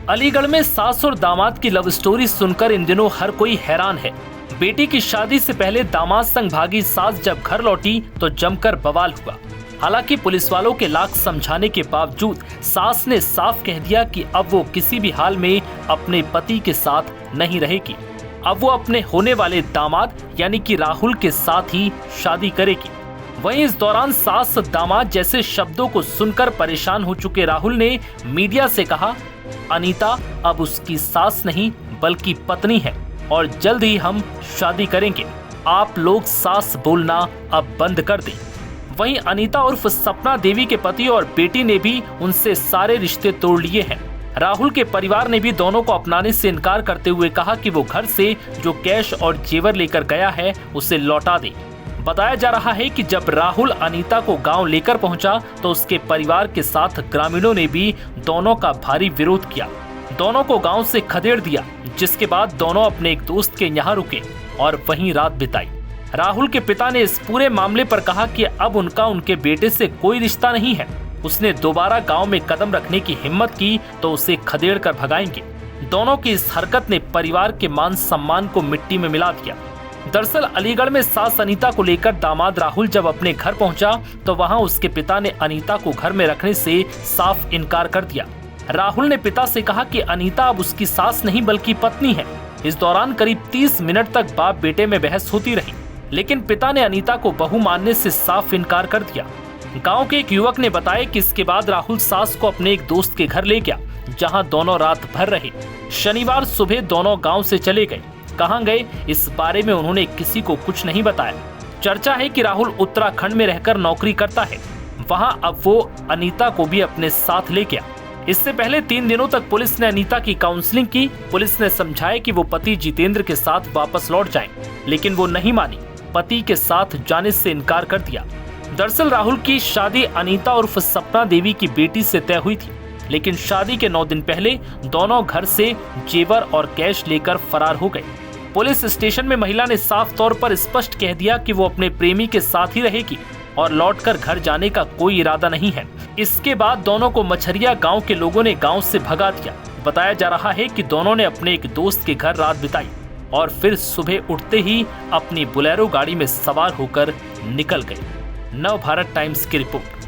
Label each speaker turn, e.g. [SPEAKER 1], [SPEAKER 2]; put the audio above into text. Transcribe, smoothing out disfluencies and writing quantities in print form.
[SPEAKER 1] अलीगढ़ में सास और दामाद की लव स्टोरी सुनकर इन दिनों हर कोई हैरान है। बेटी की शादी से पहले दामाद संग भागी सास जब घर लौटी तो जमकर बवाल हुआ। हालांकि पुलिस वालों के लाख समझाने के बावजूद सास ने साफ कह दिया कि अब वो किसी भी हाल में अपने पति के साथ नहीं रहेगी। अब वो अपने होने वाले दामाद यानी कि राहुल के साथ ही शादी करेगी। वहीं इस दौरान सास दामाद जैसे शब्दों को सुनकर परेशान हो चुके राहुल ने मीडिया से कहा, अनीता अब उसकी सास नहीं बल्कि पत्नी है और जल्द ही हम शादी करेंगे। आप लोग सास बोलना अब बंद कर दें। वहीं अनीता उर्फ सपना देवी के पति और बेटी ने भी उनसे सारे रिश्ते तोड़ लिए हैं। राहुल के परिवार ने भी दोनों को अपनाने से इनकार करते हुए कहा कि वो घर से जो कैश और जेवर लेकर गया है उसे लौटा दे। बताया जा रहा है कि जब राहुल अनीता को गांव लेकर पहुंचा तो उसके परिवार के साथ ग्रामीणों ने भी दोनों का भारी विरोध किया। दोनों को गांव से खदेड़ दिया, जिसके बाद दोनों अपने एक दोस्त के यहाँ रुके और वहीं रात बिताई। राहुल के पिता ने इस पूरे मामले पर कहा कि अब उनका उनके बेटे से कोई रिश्ता नहीं है। उसने दोबारा गांव में कदम रखने की हिम्मत की तो उसे खदेड़ कर भगाएंगे। दोनों की इस हरकत ने परिवार के मान सम्मान को मिट्टी में मिला दिया। दरअसल अलीगढ़ में सास अनीता को लेकर दामाद राहुल जब अपने घर पहुंचा तो वहां उसके पिता ने अनीता को घर में रखने से साफ इनकार कर दिया। राहुल ने पिता से कहा कि अनीता अब उसकी सास नहीं बल्कि पत्नी है। इस दौरान करीब 30 मिनट तक बाप बेटे में बहस होती रही, लेकिन पिता ने अनीता को बहू मानने से साफ इनकार कर दिया। गांव के एक युवक ने बताया कि इसके बाद राहुल सास को अपने एक दोस्त के घर ले गया, जहां दोनों रात भर रहे। शनिवार सुबह दोनों गांव से चले गए। कहां गए इस बारे में उन्होंने किसी को कुछ नहीं बताया। चर्चा है कि राहुल उत्तराखंड में रहकर नौकरी करता है। वहां अब वो अनीता को भी अपने साथ ले गया। इससे पहले 3 दिनों तक पुलिस ने अनीता की काउंसलिंग की। पुलिस ने समझाया कि वो पति जितेंद्र के साथ वापस लौट जाएं, लेकिन वो नहीं मानी। पति के साथ जाने से इनकार कर दिया। दरअसल राहुल की शादी अनीता उर्फ सपना देवी की बेटी से तय हुई थी, लेकिन शादी के 9 दिन पहले दोनों घर से जेवर और कैश लेकर फरार हो गए। पुलिस स्टेशन में महिला ने साफ तौर पर स्पष्ट कह दिया कि वो अपने प्रेमी के साथ ही रहेगी और लौटकर घर जाने का कोई इरादा नहीं है। इसके बाद दोनों को मछरिया गांव के लोगों ने गांव से भगा दिया। बताया जा रहा है कि दोनों ने अपने एक दोस्त के घर रात बिताई और फिर सुबह उठते ही अपनी बोलेरो गाड़ी में सवार होकर निकल गए। नव भारत टाइम्स की रिपोर्ट।